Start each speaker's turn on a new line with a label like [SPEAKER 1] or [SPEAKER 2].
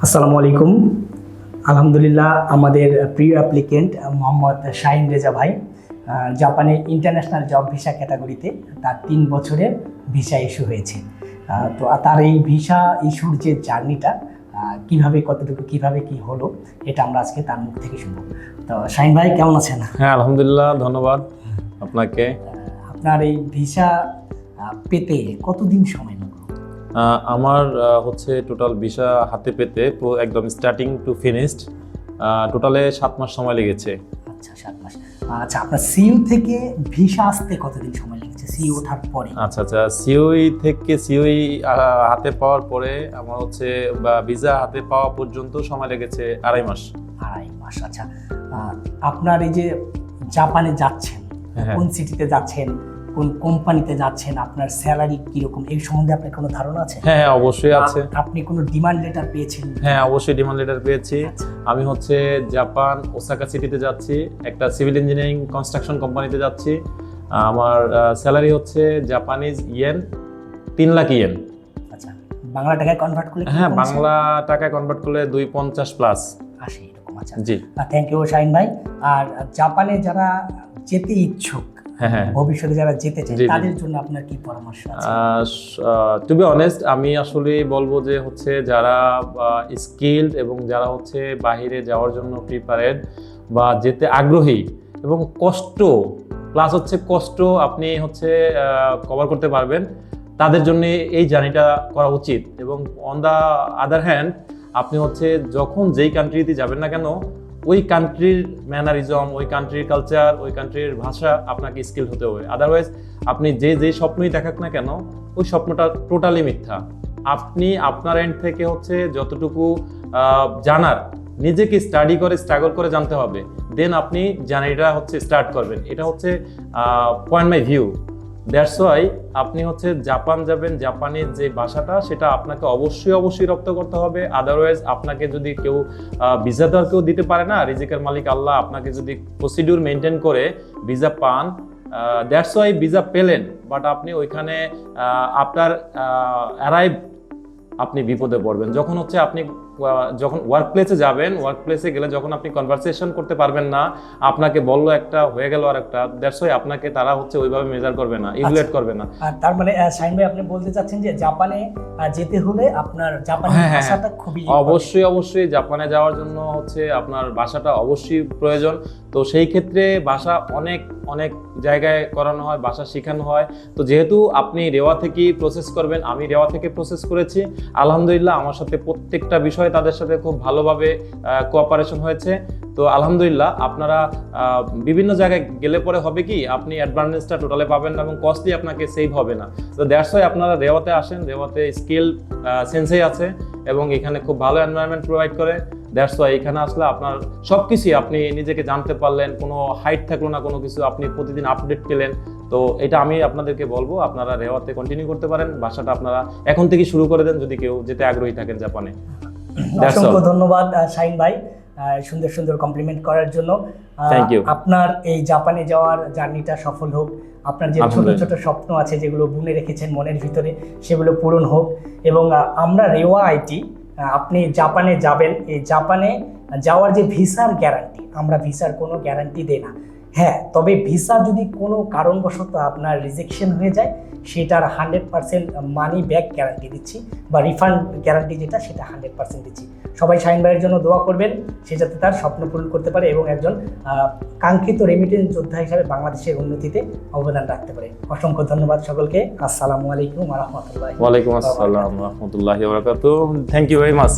[SPEAKER 1] আসসালামু আলাইকুম। আলহামদুলিল্লাহ, আমাদের প্রিয় অ্যাপ্লিকেন্ট মোহাম্মদ শাহিন রেজা ভাই জাপানে ইন্টারন্যাশনাল জব ভিসা ক্যাটাগরিতে তার 3 বছরের ভিসা ইস্যু হয়েছে। তো তার এই ভিসা ইস্যুর যে জার্নিটা কতটুকু কিভাবে কি হলো, এটা আমরা আজকে তার মুখ থেকে শুনবো। তো শাহিন ভাই কেমন আছেন?
[SPEAKER 2] হ্যাঁ, আলহামদুলিল্লাহ, ধন্যবাদ আপনাকে।
[SPEAKER 1] আপনার এই ভিসা পেতে কতদিন সময় লাগলো?
[SPEAKER 2] আমার হচ্ছে টোটাল ভিসা হাতে পেতে একদম স্টার্টিং টু ফিনিশড টোটালে 7 মাস সময় লেগেছে।
[SPEAKER 1] আচ্ছা, 7 মাস। আচ্ছা, আপনার সিইউ থেকে ভিসা আসতে কতদিন সময় লেগেছে সিইউ ওঠার পরে?
[SPEAKER 2] আচ্ছা, সিওই থেকে সিওই হাতে পাওয়ার পরে আমার হচ্ছে ভিসা হাতে পাওয়া পর্যন্ত সময় লেগেছে 2.5 মাস।
[SPEAKER 1] 2.5 মাস। আচ্ছা, আপনার এই যে জাপানে যাচ্ছেন, কোন সিটিতে যাচ্ছেন, কোন কোম্পানিতে যাচ্ছেন, আপনার স্যালারি কিরকম, এই সম্বন্ধে আপনার কোনো ধারণা আছে?
[SPEAKER 2] হ্যাঁ, অবশ্যই আছে।
[SPEAKER 1] আপনি কোনো ডিমান্ড লেটার পেয়েছেন?
[SPEAKER 2] হ্যাঁ, অবশ্যই ডিমান্ড লেটার পেয়েছি। আমি হচ্ছে জাপান ওসাকা সিটিতে যাচ্ছি, একটা সিভিল ইঞ্জিনিয়ারিং কনস্ট্রাকশন কোম্পানিতে যাচ্ছি। আমার স্যালারি হচ্ছে জাপানিজ ইয়েন 3 লাখ ইয়েন।
[SPEAKER 1] আচ্ছা, বাংলা টাকায় কনভার্ট করলে?
[SPEAKER 2] হ্যাঁ, বাংলা টাকায় কনভার্ট করলে 250 প্লাস
[SPEAKER 1] আসে এরকম। আচ্ছা
[SPEAKER 2] জি,
[SPEAKER 1] থ্যাংক ইউ শাহিন ভাই। আর জাপানে যারা যেতে ইচ্ছুক,
[SPEAKER 2] হ্যাঁ,
[SPEAKER 1] ভবিষ্যতে যারা যেতে চায়, তাদের জন্য আপনার কি পরামর্শ আছে?
[SPEAKER 2] টু বি অনেস্ট, আমি আসলে বলবো যে হচ্ছে যারা স্কিলড এবং যারা হচ্ছে বাহিরে যাওয়ার জন্য প্রিপারেড বা যেতে আগ্রহী এবং প্লাস হচ্ছে কষ্ট আপনি হচ্ছে কভার করতে পারবেন, তাদের জন্য এই জার্নিটা করা উচিত। এবং অন দ্য আদার হ্যান্ড, আপনি হচ্ছে যখন যেই কান্ট্রিতে যাবেন না কেন, ওই কান্ট্রির ম্যানারিজম, ওই কান্ট্রির কালচার, ওই কান্ট্রির ভাষা আপনাকে স্কিল হতে হবে। আদারওয়াইজ আপনি যে স্বপ্নই দেখাক না কেন, ওই স্বপ্নটা টোটালি মিথ্যা। আপনি আপনার এন্ড থেকে হচ্ছে যতটুকু জানার, নিজেকে স্টাডি করে স্ট্রাগল করে জানতে হবে, দেন আপনি জার্নিটা হচ্ছে স্টার্ট করবেন। এটা হচ্ছে point my view. That's why আপনি হচ্ছে জাপান যাবেন, জাপানের যে ভাষাটা সেটা আপনাকে অবশ্যই রপ্ত করতে হবে। আদারওয়াইজ আপনাকে যদি কেউ ভিসা দেওয়ার কেউ দিতে পারে না, রিজিকের মালিক আল্লাহ। আপনাকে যদি প্রসিডিউর মেনটেন করে ভিসা পান, দ্যাটস ওয়াই ভিসা পেলেন, বাট আপনি ওইখানে আপনার অ্যারাইভ আপনি বিপদে পড়বেন। যখন হচ্ছে আপনি যখন ওয়ার্ক প্লেসে যাবেন, ওয়ার্ক প্লেসে গেলে যখন আপনি কনভারসেশন করতে পারবেন না, আপনাকে বললো একটা হয়ে গেল আর একটা, দ্যাটস ওয়াই আপনাকে তারা হচ্ছে ওইভাবে মেজার করবে না, ইভ্যালুয়েট করবে না।
[SPEAKER 1] তার মানে শাহিন ভাই, আপনি বলতে চাচ্ছেন যে জাপানে যেতে হলে আপনার জাপানি ভাষাটা খুবই
[SPEAKER 2] অবশ্যই জাপানে যাওয়ার জন্য হচ্ছে আপনার ভাষাটা অবশ্যই প্রয়োজন। তো সেই ক্ষেত্রে ভাষা অনেক জায়গায় করানো হয়, ভাষা শেখানো হয়। তো যেহেতু আপনি রেওয়া থেকেই প্রসেস করবেন, আমি রেওয়া থেকে প্রসেস করেছি, আলহামদুলিল্লাহ আমার সাথে প্রত্যেকটা বিষয় তাদের সাথে খুব ভালোভাবে কোঅপারেশন হয়েছে। তো আলহামদুলিল্লাহ আপনারা বিভিন্ন জায়গায় গেলে পরে হবে কি, আপনি অ্যাডভান্টেজটা টোটালে পাবেন না এবং কস্টলি আপনাকে সেভ হবে না। তো দ্যাটস ওয়াই আপনারা রেওয়াতে আসেন, রেওয়াতে স্কিল সেন্সেই আছে এবং এখানে খুব ভালো এনভায়রনমেন্ট প্রোভাইড করে। দ্যাটস ওয়াই এখানে আসলে আপনার সব কিছুই আপনি নিজেকে জানতে পারলেন, কোনো হাইট থাকলো না, কোনো কিছু আপনি প্রতিদিন আপডেট পেলেন। তো এটা আমি আপনাদেরকে বলবো, আপনারা রেওয়াতে কন্টিনিউ করতে পারেন, ভাষাটা আপনারা এখন থেকে শুরু করে দেন যদি কেউ যেতে আগ্রহী থাকেন জাপানে।
[SPEAKER 1] অসংখ্য ধন্যবাদ শাহিন ভাই সুন্দর কমপ্লিমেন্ট করার জন্য।
[SPEAKER 2] Thank you.
[SPEAKER 1] আপনার এই জাপানে যাওয়ার জার্নিটা সফল হোক, আপনার যে ছোট ছোট স্বপ্ন আছে যেগুলো বুনে রেখেছেন মনের ভিতরে, সেগুলো পূরণ হোক। এবং আমরা রেওয়া আইটি, আপনি জাপানে যাবেন, এই জাপানে যাওয়ার যে ভিসার গ্যারান্টি, আমরা ভিসার কোনো গ্যারান্টি দেই না। হ্যাঁ, তবে ভিসা যদি কোনো কারণবশত আপনার রিজেকশন হয়ে যায়, সেটার 100% মানি ব্যাক গ্যারান্টি দিচ্ছি, বা রিফান্ড গ্যারান্টি যেটা, সেটা 100% দিচ্ছি। সবাই শাহিন ভাইয়ের জন্য দোয়া করবেন, সে যাতে তার স্বপ্ন পূরণ করতে পারে এবং একজন কাঙ্ক্ষিত রেমিটেন্স যোদ্ধা হিসাবে বাংলাদেশের উন্নতিতে অবদান রাখতে পারে। অসংখ্য ধন্যবাদ সকলকে। আসসালামু আলাইকুম ওয়া রাহমাতুল্লাহি।
[SPEAKER 2] ওয়ালাইকুম আসসালাম ওয়া রাহমাতুল্লাহি ওয়া বারাকাতুহু। Thank you very much.